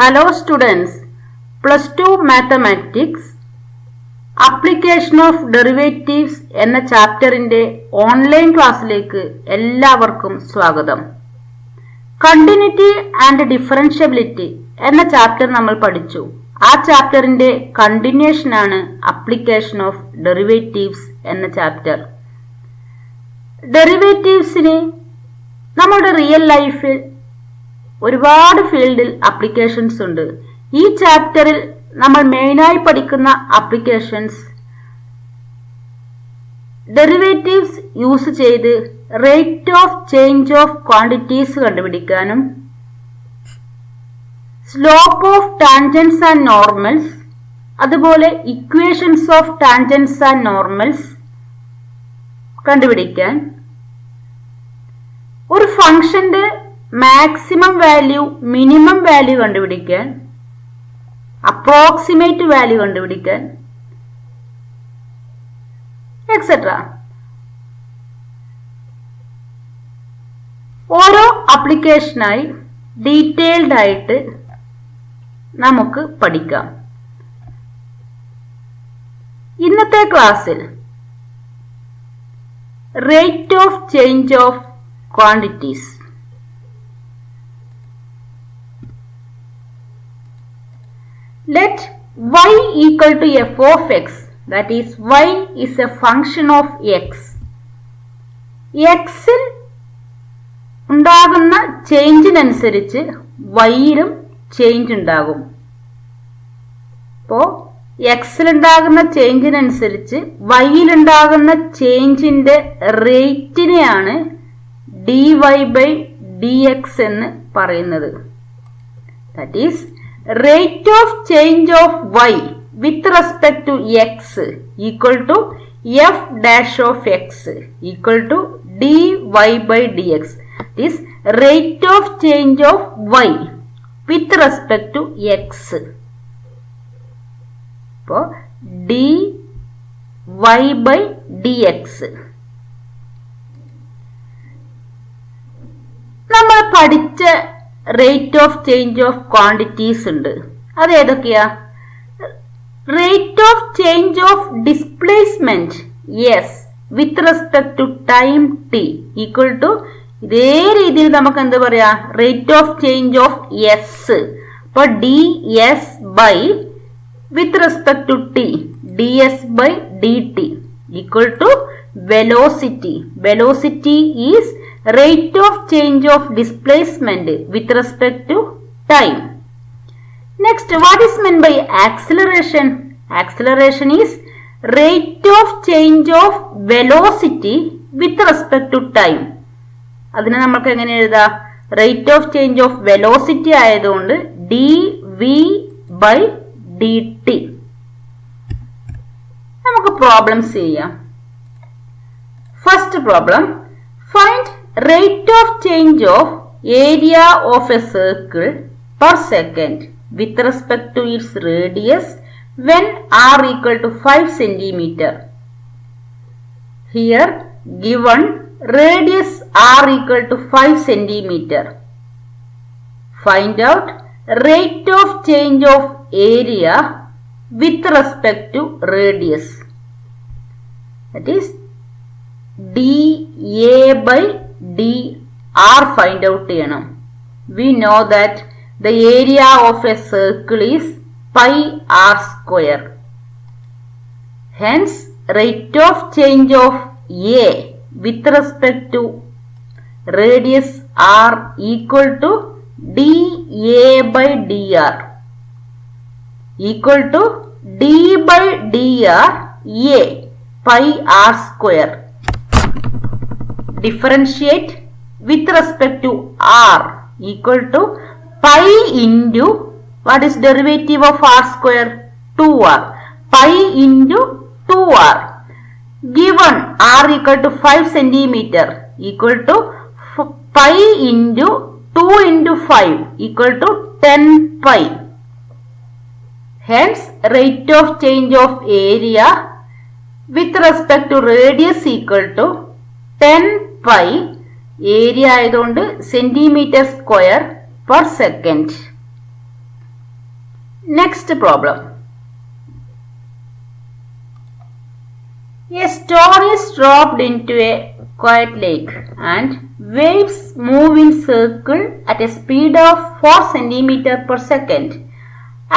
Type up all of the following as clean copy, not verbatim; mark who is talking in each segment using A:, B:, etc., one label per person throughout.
A: Hello students, plus 2 mathematics, application of derivatives എന്ന ചാപ്റ്ററിന്റെ online ക്ലാസ്സിലേക്ക് എല്ലാവർക്കും സ്വാഗതം. കണ്ടിന്യൂറ്റി ആൻഡ് ഡിഫറൻഷ്യബിലിറ്റി എന്ന ചാപ്റ്റർ നമ്മൾ പഠിച്ചു. ആ ചാപ്റ്ററിന്റെ കണ്ടിന്യൂഷൻ ആണ് അപ്ലിക്കേഷൻ ഓഫ് ഡെറിവേറ്റീവ്സ് എന്ന ചാപ്റ്റർ. ഡെറിവേറ്റീവ്സിന് നമ്മുടെ റിയൽ ലൈഫിൽ ഒരുപാട് ഫീൽഡിൽ അപ്ലിക്കേഷൻസ് ഉണ്ട്. ഈ ചാപ്റ്ററിൽ നമ്മൾ മെയിനായി പഠിക്കുന്ന അപ്ലിക്കേഷൻസ് ഡെറിവേറ്റീവ്സ് യൂസ് ചെയ്ത് rate of change of quantities കണ്ടുപിടിക്കാനും slope of tangents and normals, അതുപോലെ equations of tangents and normals കണ്ടുപിടിക്കാൻ, ഒരു ഫംഗ്ഷന്റെ മാക്സിമം വാല്യൂ മിനിമം വാല്യൂ കണ്ടുപിടിക്കാൻ, അപ്രോക്സിമേറ്റ് വാല്യൂ കണ്ടുപിടിക്കാൻ, എക്സെട്ര. ഓരോ ആപ്ലിക്കേഷനായി ഡീറ്റെയിൽഡ് ആയിട്ട് നമുക്ക് പഠിക്കാം. ഇന്നത്തെ ക്ലാസ്സിൽ rate of change of quantities, let y equal to f of x, that is y is a function of x. x ൽ ഉണ്ടാകുന്ന ചേഞ്ചിനനുസരിച്ച് y-ലും ചേഞ്ച് ഉണ്ടാകും. അപ്പോൾ x ൽ ഉണ്ടാകുന്ന ചേഞ്ചിനനുസരിച്ച് y-ലുണ്ടാകുന്ന ചേഞ്ചിന്റെ റേറ്റിനെയാണ് dy by dx എന്ന് പറയുന്നത്. That is rate of change of y with respect to x equal to f dash of x equal to dy by dx. This rate of change of y with respect to x. So dy by dx. നമ്മൾ പഠിച്ച rate of change of quantities ഉണ്ട്. അത് ഏതൊക്കെയാ? Rate of change of displacement s with respect to time t equal to, ഇതേ രീതിയിൽ നമുക്ക് എന്ത് പറയാ, rate of change of s. അപ്പൊ d s by with respect to t d s by d t equal to velocity. Velocity is rate of change of displacement with respect to time. Next, what is meant by acceleration? Acceleration is rate of change of velocity with respect to time. അതിനെ നമുക്ക് എങ്ങനെ എഴുതാം? Rate of change of velocity ആയതുകൊണ്ട് dv by dt. നമുക്ക് problems ചെയ്യാം. First problem, find rate of change of area of a circle per second with respect to its radius when r equal to 5 cm. Here given radius r equal to 5 cm. Find out rate of change of area with respect to radius. That is dA by dr find out ചെയ്യണം. We know that the area of a circle is pi r square. Hence rate of change of A with respect to radius r equal to dA by dr equal to d by dr A pi r square. Differentiate with respect to r equal to pi into, what is derivative of r square? 2r. Pi into 2r. Given r equal to 5 cm equal to pi into 2 into 5 equal to 10 pi. Hence rate of change of area with respect to radius equal to 10 pi. Area ആയതുകൊണ്ട് centimetre square per second. Next problem. A stone is dropped into a quiet lake and waves move in circle at a speed of 4 cm per second.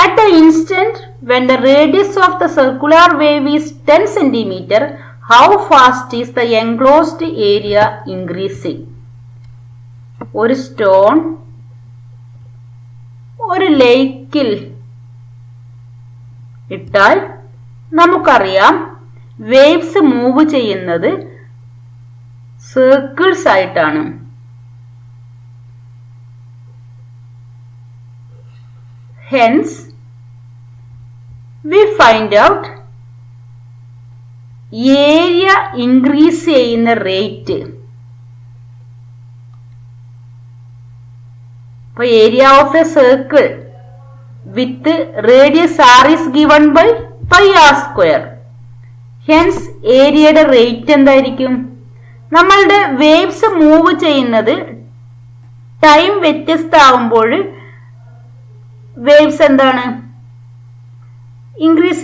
A: At the instant when the radius of the circular wave is 10 cm, how fast is the enclosed area increasing? ഒരു stone ഒരു ലേക്കിൽ ഇട്ടാൽ നമുക്കറിയാം waves move ചെയ്യുന്നത് circles ആയിട്ടാണ്. Hence we find out area increase ചെയ്യുന്ന rate. അപ്പോൾ area of a circle with radius r is given by pi r square. Hence ഏരിയയുടെ റേറ്റ് എന്തായിരിക്കും? നമ്മളുടെ വേവ്സ് മൂവ് ചെയ്യുന്നത് ടൈം വ്യത്യസ്തമാകുമ്പോൾ വേവ്സ് എന്താണ്? ഇൻക്രീസ്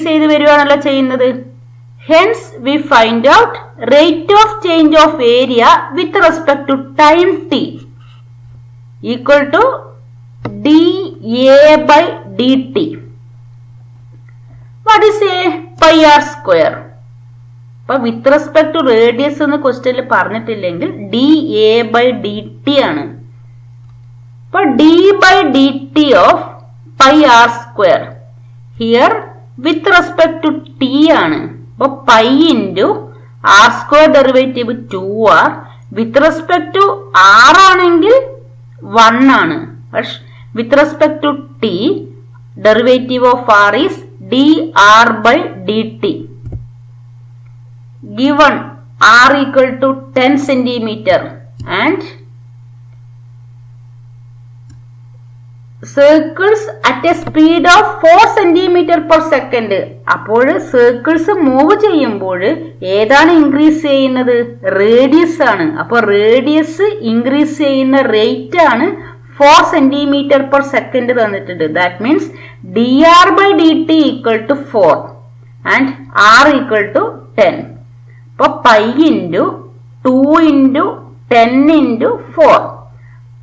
A: ചെയ്ത് വരുവാണല്ലോ ചെയ്യുന്നത്. Hence we find out rate of change of area with respect to time t equal to dA/dt. What is a pi r square? അപ്പൊ വിത്ത് റെസ്പെക്ട് ടു റേഡിയസ് എന്ന് ക്വസ്റ്റ്യനിൽ പറഞ്ഞിട്ടില്ലെങ്കിൽ dA/dt ആണ്. അപ്പൊ d/dt of pi r square here with respect to t ആണ്. അപ്പൊ pi into r square derivative 2r, with respect to r ആണെങ്കിൽ 1 ആണ്. With respect to t derivative of r is dr/dt. Given r equal to 10 cm and circles at a speed of 4 cm per second. അപ്പോൾ circles move ചെയ്യുമ്പോൾ ഏതാണ് increase ചെയ്യുന്നത്? Radius ആണ്. അപ്പോൾ radius increase ചെയ്യുന്ന rate ആണ് 4 cm per second തന്നിട്ടുണ്ട്. That means dr/dt equal to 4 and r equal to 10. അപ്പോൾ pi into 2 into 10 into 4,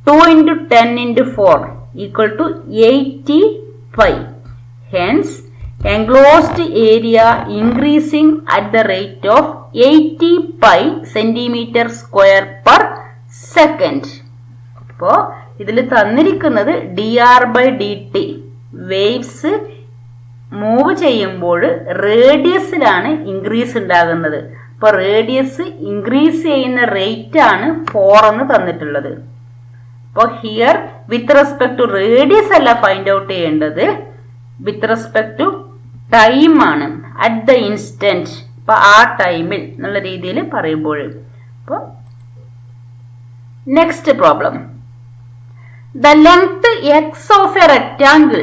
A: 2 into 10 into 4 equal to 80 pi. Hence, enclosed area increasing at the rate of 80 pi centimeter square per second. അപ്പോൾ ഇതിൽ തന്നിരിക്കുന്നത് dr/dt waves move ചെയ്യുമ്പോൾ റേഡിയസിലാണ് increase ഉണ്ടാകുന്നത്. അപ്പോൾ radius increase ചെയ്യുന്ന rate ആണ് 4 എന്ന് തന്നിട്ടുള്ളത്. അപ്പോൾ here with respect to radius അല്ല ഫൈൻഡ് ഔട്ട് ചെയ്യേണ്ടത്, വിത്ത് റെസ്പെക്ട് ടു ടൈം ആണ്. അറ്റ് ദ ഇൻസ്റ്റന്റ്, അപ്പോൾ ആ ടൈമിൽ എന്നുള്ള രീതിയിൽ പറയുമ്പോൾ. അപ്പോൾ next problem. The length x of a rectangle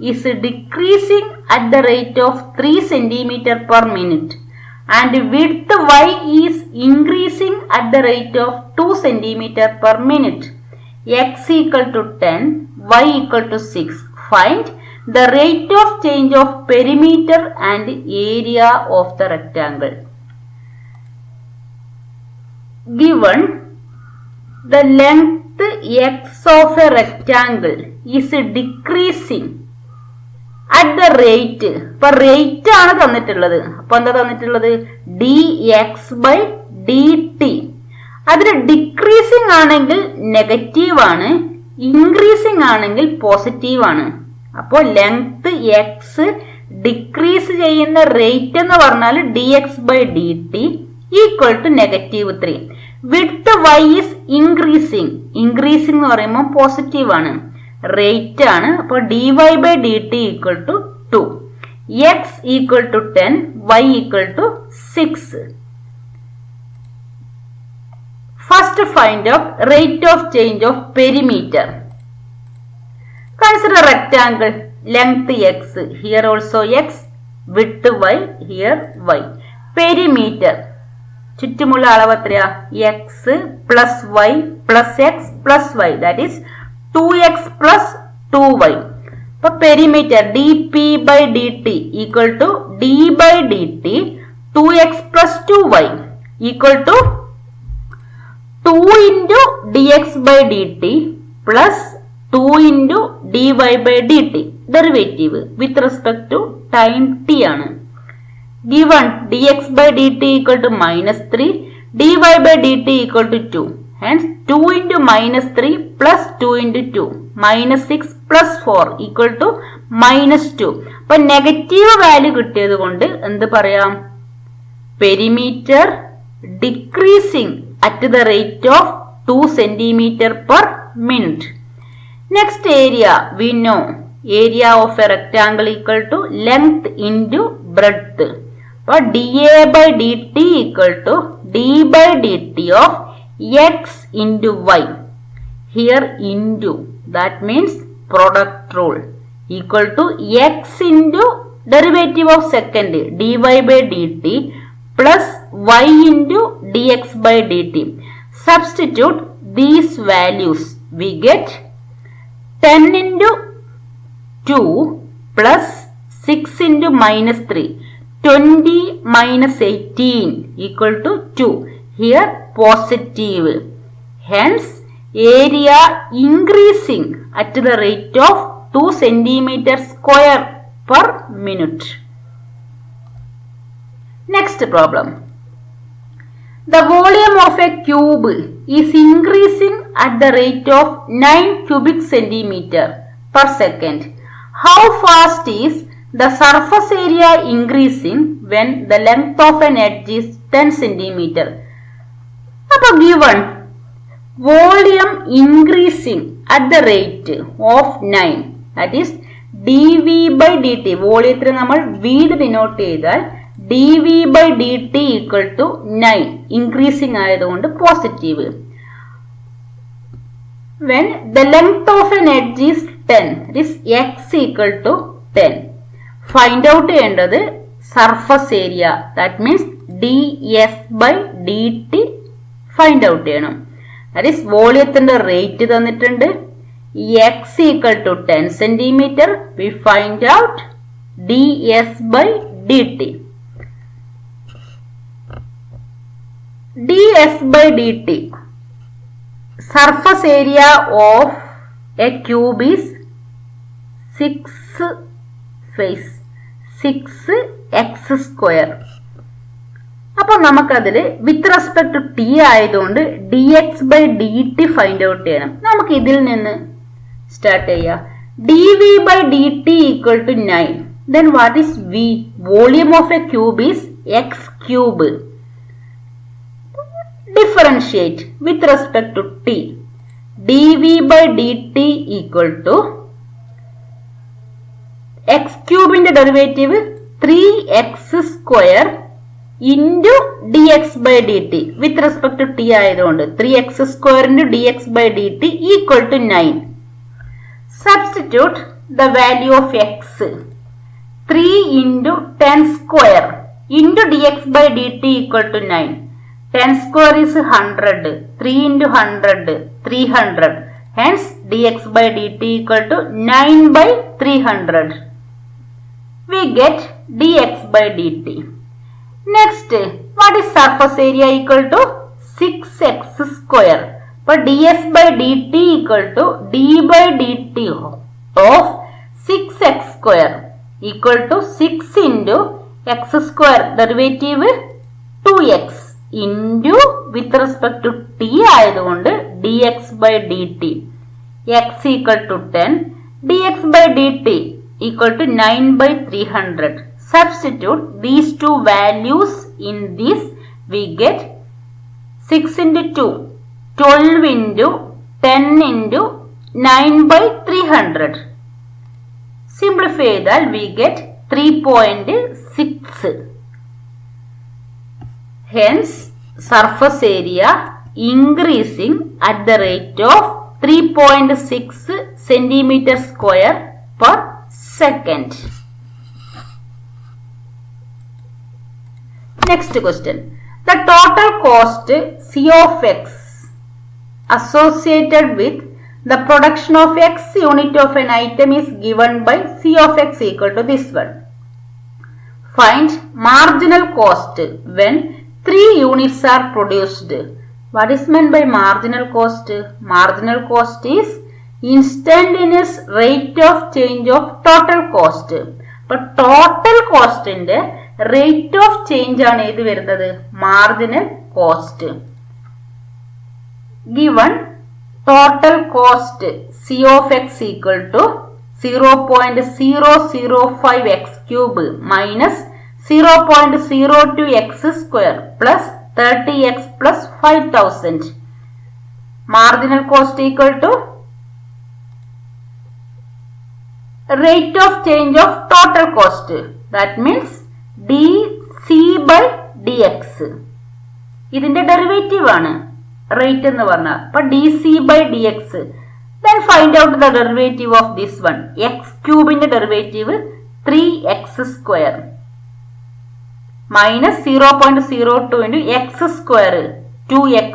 A: is decreasing at the rate of 3 cm per minute and width y is increasing at the rate of 2 cm per minute. X equal to 10, y equal to 6. Find the rate of change of perimeter and area of the rectangle. Given the length x of a rectangle is decreasing at the rate. ഇപ്പൊ rate ആണ് തന്നിട്ടുള്ളത്. അപ്പൊ എന്താ തന്നിട്ടുള്ളത്? dx/dt. അതിന് decreasing ആണെങ്കിൽ negative ആണ്, increasing ആണെങ്കിൽ പോസിറ്റീവ് ആണ്. അപ്പോൾ ലെങ്ത് എക്സ് ഡിക്രീസ് ചെയ്യുന്ന റേറ്റ് എന്ന് പറഞ്ഞാൽ dx/dt equal to -3. Width y is increasing. Increasing എന്ന് പറയുമ്പോൾ പോസിറ്റീവ് ആണ്, റേറ്റ് ആണ്. അപ്പോൾ dy/dt equal to 2. x equal to 10, y equal to 6. First find out rate of change of perimeter. Consider rectangle, length x, here also x, width y, here y. Perimeter, ചുറ്റുമുള്ള അളവ് എത്രയാ? x plus y plus x plus y, that is 2x plus 2y. For perimeter, dp by dt equal to d by dt 2x plus 2y equal to 2 into dx by dt plus 2 into dy by dt. Derivative with respect to time t ആണ്. Given dx by dt equal to minus 3, dy by dt equal to 2. Hence 2 into minus 3 plus 2 into 2 minus 6 plus 4 equal to minus 2. അപ്പോൾ negative value കിട്ടിയത് കൊണ്ട് എന്ത് പറയാം? Perimeter decreasing at the rate of 2 centimeter per minute. Next area we know area of a rectangle equal to length into breadth. അപ്പോൾ dA by dt equal to d by dt of x into y. Here into, that means product rule, equal to x into derivative of second dy by dt plus y into dx by dt. Substitute these values, we get 10 into 2 plus 6 into minus 3, 20 minus 18 equal to 2. Here positive. Hence area increasing at the rate of 2 centimeter square per minute. Next problem. The volume of a cube is increasing at the rate of 9 cubic centimeter per second. How fast is the surface area increasing when the length of an edge is 10 centimeter? അപ്പോൾ given volume increasing at the rate of 9, that is dv by dt, വോളിയത്തിന് നമ്മൾ v denote ചെയ്താൽ dv by dt equal to 9, increasing ആയതുകൊണ്ട് positive. When the length of an edge is 10, that is x equal to 10. Find out ചെയ്യേണ്ടത് surface area, that means ds by dt find out ചെയ്യണം. That is വോളിയത്തിന്റെ rate തന്നിട്ടുണ്ട്, x equal to 10 centimeter, we find out ds by dt. ds by dt, surface area of a cube is 6x square. അപ്പോൾ നമുക്കതിൽ with respect to t ആയതുകൊണ്ട് d x by d t find out ചെയ്യണം. നമുക്ക് ഇതിൽ നിന്ന് start ചെയ്യാം. D v by d t equal to 9. Then what is v? Volume of a cube is x cube. Differentiate with respect to t. D v by d t equal to x ക്യൂബിന്റെ derivative 3x square into dx by dt with respect to t ആയതുകൊണ്ട് 3x square into dx by dt equal to 9. Substitute the value of x. 3 into 10 square into dx by dt equal to 9. 10 square is 100. 3 into 100, 300. Hence dx by dt equal to 9 by 300. We get dx by dt. Next, what is surface area equal to 6x square? But ds by dt equal to d by dt of 6x square equal to 6 into x square derivative 2x into with respect to t ആയതുകൊണ്ട് dx by dt x equal to 10, dx by dt equal to 9 by 300. Substitute these two values in this, we get 6 into 2, 12 into 10 into 9 by 300. Simplify that, we get 3.6. Hence, surface area increasing at the rate of 3.6 centimeter square per second. Next question. The total cost C of x associated with The production of X unit of an item is given by C of X equal to this one. Find marginal cost when 3 units are produced. What is meant by marginal cost? Marginal cost is instantaneous rate of change of total cost. But total cost in the rate of change ആണ് ഏത് വരുന്നത്? Marginal cost. Given total cost C of X equal to 0.005 x cube minus 0.02 x square plus 30x plus 5000. Marginal cost equal to rate of change of total cost. That means dC by dx. ഇതിന്റെ derivative ആണ് rate എന്ന് പറഞ്ഞാൽ. അപ്പോൾ dC by dx. Then find out the derivative of this one. X cube ന്റെ derivative 3x square minus 0.02 into x square 2x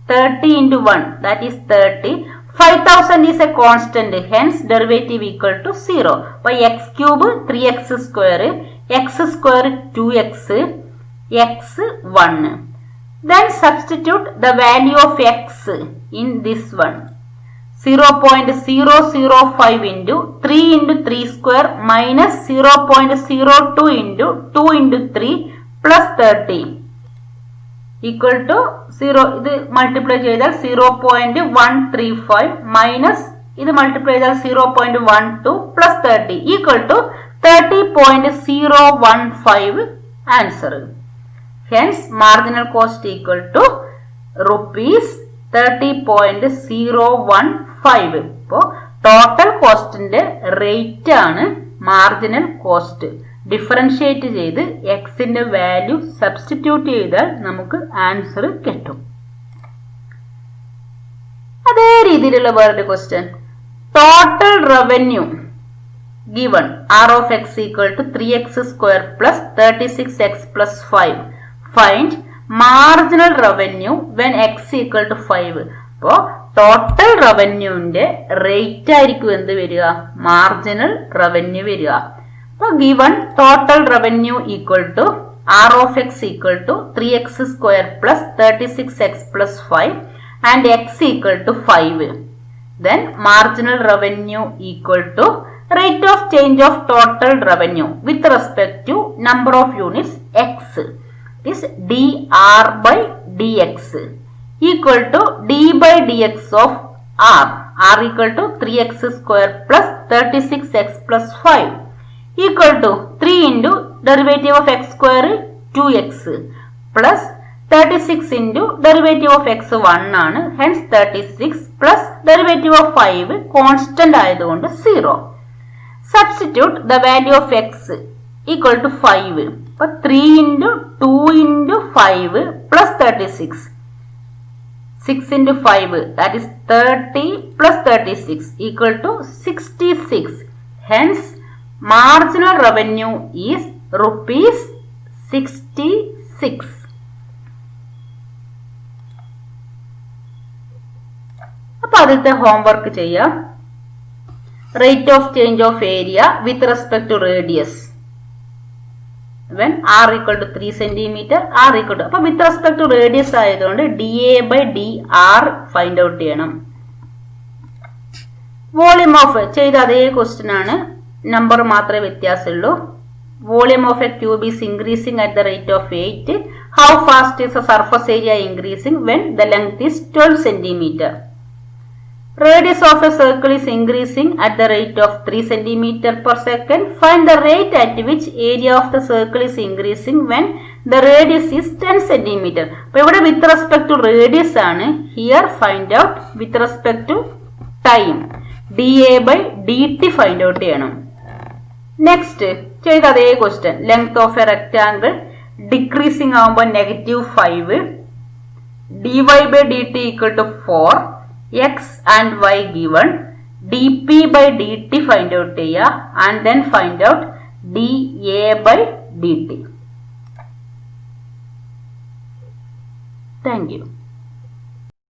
A: 30 into 1 that is 30. 5000 is a constant, hence derivative equal to 0. By x cube 3x square, x square 2x, x 1. Then substitute the value of x in this one. 0.005 into 3 into 3 square minus 0.02 into 2 into 3 plus 30 equal to 0. ഇത് multiply ചെയ്താൽ 0.135 minus ഇത് multiply ചെയ്താൽ 0.12 plus 30 equal to 30.015 answer. Hence marginal cost equal to rupees 30.015. ഇപ്പോൾ total കോസ്റ്റിന്റെ rate ആണ് marginal cost. Differentiate ചെയ്ത് എക്സിന്റെ value substitute ചെയ്താൽ നമുക്ക് ആൻസർ കിട്ടും. അതേ രീതിയിലുള്ള വേറൊരു question. Total revenue given R of x equal to 3x square plus 36x plus 5. Find marginal revenue when x equal to 5. അപ്പോൾ ടോട്ടൽ റവന്യൂവിന്റെ റേറ്റ് ആയിരിക്കും എന്ത് വരിക? മാർജിനൽ റവന്യൂ വരിക. അപ്പോൾ given total revenue equal to R of x equal to 3x square plus 36x plus 5 and x equal to 5. Then marginal revenue equal to rate of change of total revenue with respect to number of units x is dr by dx equal to d by dx of r. R equal to 3x square plus 36x plus 5 equal to 3 into derivative of x square 2x plus 36 into derivative of x 1 ആണ്. hence 36 plus derivative of 5 constant ആയതുകൊണ്ട് 0. substitute the value of x equal to 5. അപ്പോൾ 3 into 2 into 5 plus 36 6 into 5 that is 30 plus 36 equal to 66. hence marginal revenue is rupees 66. അപ്പോൾ ആദ്യത്തെ homework ചെയ്യാം. Rate of change of area with respect to radius when r equal to 3 cm, r equal to അപ്പോൾ with respect to radius ആയതുകൊണ്ട് dA by dr find out ചെയ്യണം. Volume of ചെയ്ത അതേ question ആണ്, number മാത്രമേ വ്യത്യാസമുള്ളൂ. Volume of a cube is increasing at the rate of 8. How fast is a surface area increasing when the length is 12 cm. Radius of a circle is increasing at the rate of 3 cm per second. Find the rate at which area of the circle is increasing when the radius is 10 cm. അപ്പോൾ ഇവിടെ with respect to radius ആണ്. Here find out with respect to time. dA by dt find out ചെയ്യണം. Next ചെയ്ത അതേ question. Length of a rectangle decreasing ആകുമ്പോൾ -5. dy by dt equal to 4. x and y given. dp by dt find out ചെയ്യുക and then find out dA by dt. Thank you.